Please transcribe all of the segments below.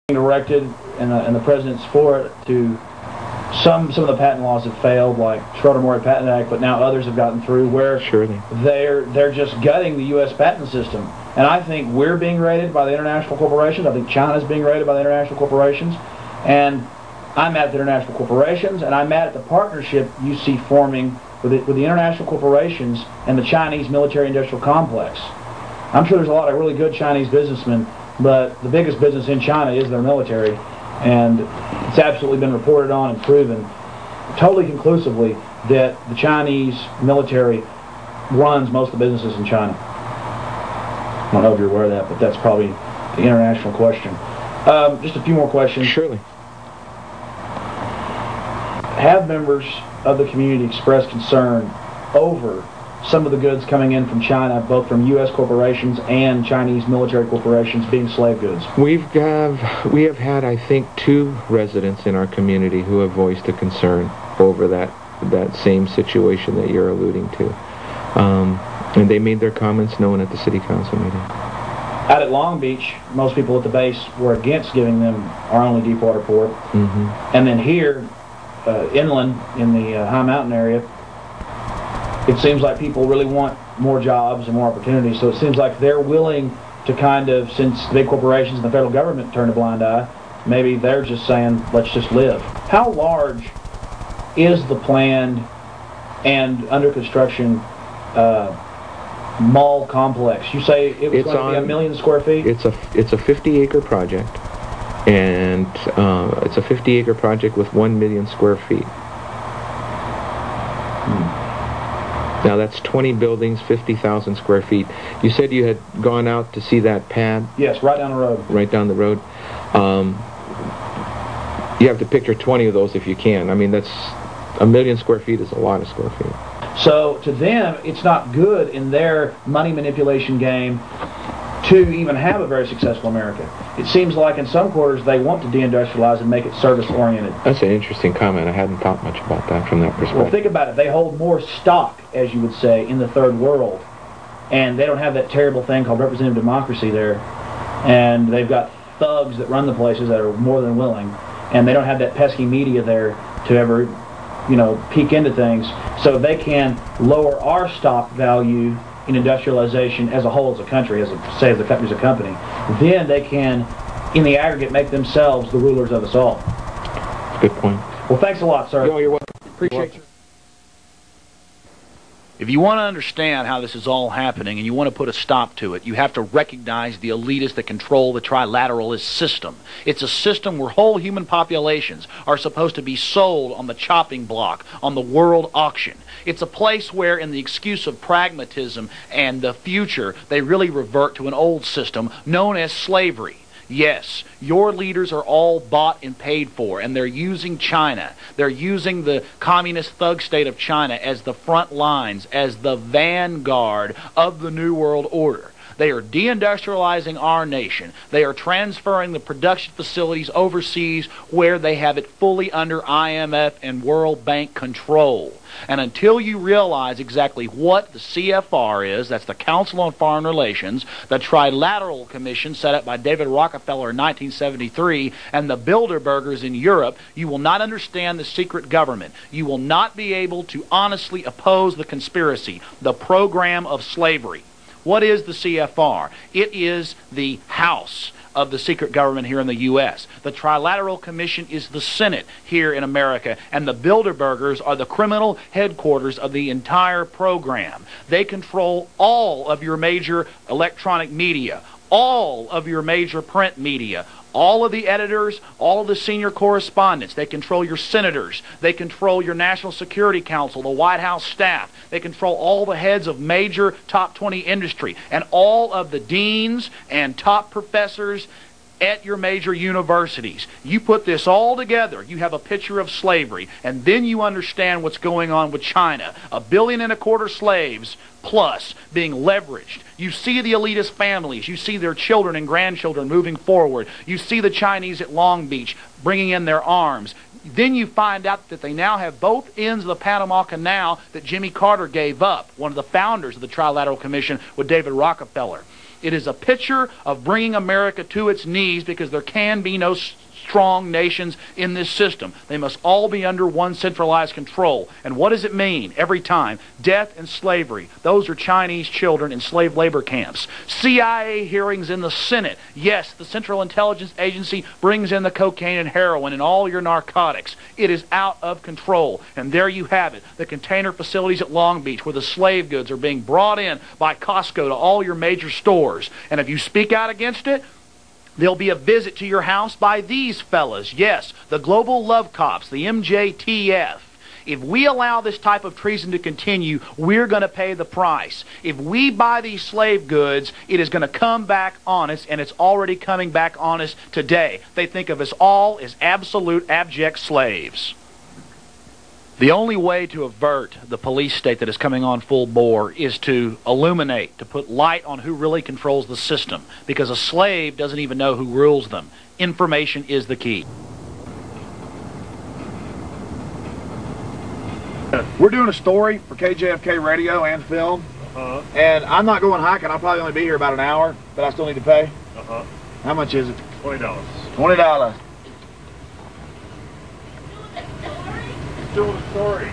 directed, and the president's for it, to some of the patent laws have failed, like Schroeder-Morey Patent Act, but now others have gotten through where they're just gutting the U.S. patent system. And I think we're being raided by the international corporations. I think China's being raided by the international corporations. And I'm mad at the international corporations, and I'm mad at the partnership you see forming with the international corporations and the Chinese military-industrial complex. I'm sure there's a lot of really good Chinese businessmen, but the biggest business in China is their military, and it's absolutely been reported on and proven totally conclusively that the Chinese military runs most of the businesses in China. I don't know if you're aware of that, but that's probably the international question. Just a few more questions. Surely. Have members of the community expressed concern over some of the goods coming in from China, both from U.S. corporations and Chinese military corporations, being slave goods? We have had, I think, 2 residents in our community who have voiced a concern over that same situation that you're alluding to. And they made their comments known at the city council meeting. Out at Long Beach, most people at the base were against giving them our only deep water port. And then here, inland in the high mountain area, it seems like people really want more jobs and more opportunities. So it seems like they're willing to kind of, since the big corporations and the federal government turned a blind eye, maybe they're just saying, let's just live. How large is the planned and under construction mall complex? You say it was going to be 1 million square feet? It's a 50-acre project, and it's a 50-acre project with 1 million square feet. Now that's 20 buildings, 50,000 square feet. You said you had gone out to see that pad? Yes, right down the road. Right down the road. You have to picture 20 of those if you can. I mean, that's 1 million square feet is a lot of square feet. So to them, it's not good in their money manipulation game to even have a very successful America. It seems like in some quarters they want to deindustrialize and make it service-oriented. That's an interesting comment. I hadn't thought much about that from that perspective. Well, think about it. They hold more stock, as you would say, in the third world, and they don't have that terrible thing called representative democracy there, and they've got thugs that run the places that are more than willing, and they don't have that pesky media there to ever, peek into things, so they can lower our stock value in industrialization as a whole, as a country, as the country's a company. Then they can, in the aggregate, make themselves the rulers of us all. That's a good point. Well, thanks a lot, sir. You're welcome. Appreciate you. If you want to understand how this is all happening and you want to put a stop to it, you have to recognize the elitists that control the trilateralist system. It's a system where whole human populations are supposed to be sold on the chopping block, on the world auction. It's a place where, in the excuse of pragmatism and the future, they really revert to an old system known as slavery. Yes, your leaders are all bought and paid for, and they're using China. They're using the communist thug state of China as the front lines, as the vanguard of the New World Order. They are deindustrializing our nation. They are transferring the production facilities overseas where they have it fully under IMF and World Bank control. And until you realize exactly what the CFR is, that's the Council on Foreign Relations, the Trilateral Commission set up by David Rockefeller in 1973, and the Bilderbergers in Europe, you will not understand the secret government. You will not be able to honestly oppose the conspiracy, the program of slavery. What is the CFR? It is the house of the secret government here in the U.S. The Trilateral Commission is the Senate here in America, and the Bilderbergers are the criminal headquarters of the entire program. They control all of your major electronic media, all of your major print media, all of the editors, all of the senior correspondents. They control your senators. They control your National Security Council, the White House staff. They control all the heads of major top 20 industry and all of the deans and top professors at your major universities. You put this all together, you have a picture of slavery, and then you understand what's going on with China. 1.25 billion slaves plus being leveraged. You see the elitist families. You see their children and grandchildren moving forward. You see the Chinese at Long Beach bringing in their arms. Then you find out that they now have both ends of the Panama Canal that Jimmy Carter gave up, one of the founders of the Trilateral Commission with David Rockefeller. It is a picture of bringing America to its knees, because there can be no strong nations in this system. They must all be under one centralized control. And what does it mean every time? Death and slavery. Those are Chinese children in slave labor camps. CIA hearings in the Senate. Yes, the Central Intelligence Agency brings in the cocaine and heroin and all your narcotics. It is out of control. And there you have it. The container facilities at Long Beach, where the slave goods are being brought in by Costco to all your major stores. And if you speak out against it, there'll be a visit to your house by these fellas. Yes, the Global Love Cops, the MJTF. If we allow this type of treason to continue, we're going to pay the price. If we buy these slave goods, it is going to come back on us, and it's already coming back on us today. They think of us all as absolute abject slaves. The only way to avert the police state that is coming on full bore is to illuminate, to put light on who really controls the system, because a slave doesn't even know who rules them. Information is the key. We're doing a story for KJFK Radio and film, and I'm not going hiking. I'll probably only be here about an hour, but I still need to pay. How much is it? $20. $20. Doing a story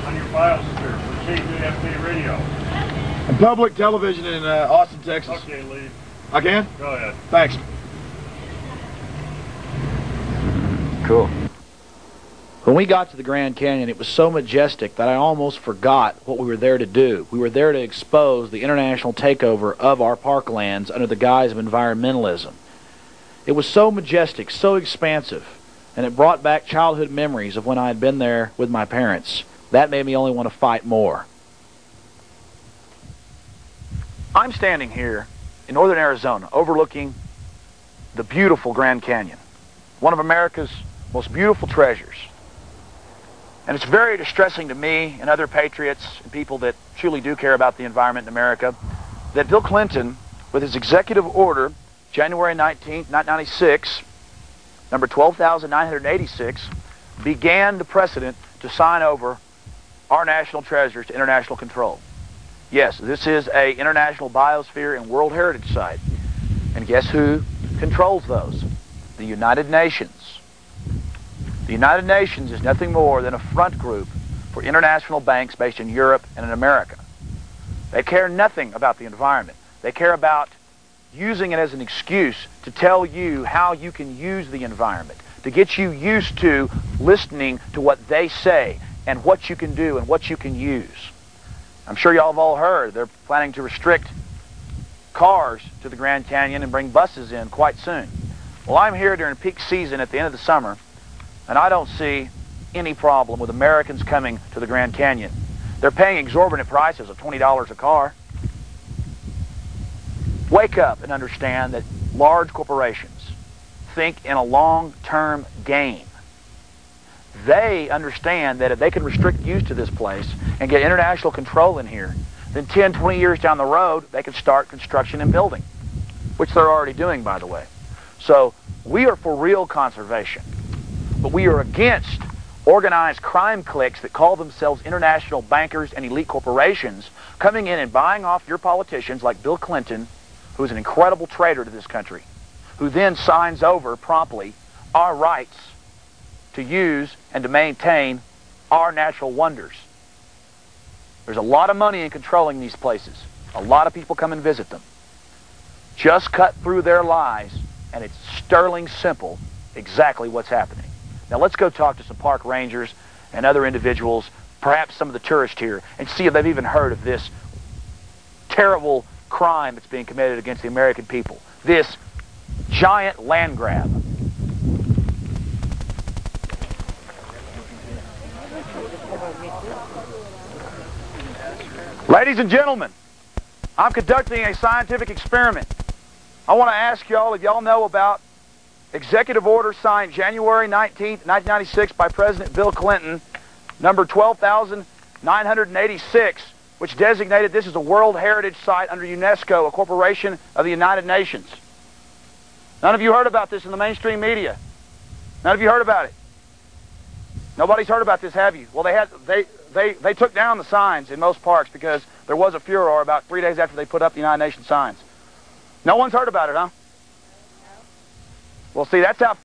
on your biosphere for KJFK Radio. And public television in Austin, Texas. Okay, Lee. I can? Go ahead. Thanks. Cool. When we got to the Grand Canyon, it was so majestic that I almost forgot what we were there to do. We were there to expose the international takeover of our parklands under the guise of environmentalism. It was so majestic, so expansive, and it brought back childhood memories of when I had been there with my parents. That made me only want to fight more. I'm standing here in northern Arizona overlooking the beautiful Grand Canyon, one of America's most beautiful treasures. And it's very distressing to me and other patriots and people that truly do care about the environment in America that Bill Clinton, with his executive order, January 19th, 1996, number 12,986, began the precedent to sign over our national treasures to international control. Yes, this is an international biosphere and World Heritage Site. And guess who controls those? The United Nations. The United Nations is nothing more than a front group for international banks based in Europe and in America. They care nothing about the environment. They care about using it as an excuse to tell you how you can use the environment, to get you used to listening to what they say and what you can do and what you can use. I'm sure y'all have all heard they're planning to restrict cars to the Grand Canyon and bring buses in quite soon. Well, I'm here during peak season at the end of the summer, and I don't see any problem with Americans coming to the Grand Canyon. They're paying exorbitant prices of $20 a car. Wake up and understand that large corporations think in a long-term game. They understand that if they can restrict use to this place and get international control in here, then 10, 20 years down the road, they can start construction and building, which they're already doing, by the way. So we are for real conservation, but we are against organized crime cliques that call themselves international bankers and elite corporations coming in and buying off your politicians like Bill Clinton, who is an incredible traitor to this country, who then signs over promptly our rights to use and to maintain our natural wonders. There's a lot of money in controlling these places. A lot of people come and visit them. Just cut through their lies, and it's sterling simple exactly what's happening. Now let's go talk to some park rangers and other individuals, perhaps some of the tourists here, and see if they've even heard of this terrible crime that's being committed against the American people. This giant land grab. Ladies and gentlemen, I'm conducting a scientific experiment. I want to ask y'all if y'all know about Executive Order signed January 19th, 1996 by President Bill Clinton, number 12,986, which designated this as a World Heritage Site under UNESCO, a corporation of the United Nations. None of you heard about this in the mainstream media. None of you heard about it. Nobody's heard about this, have you? Well, they took down the signs in most parks because there was a furor about 3 days after they put up the United Nations signs. No one's heard about it, huh? Well, see, that's how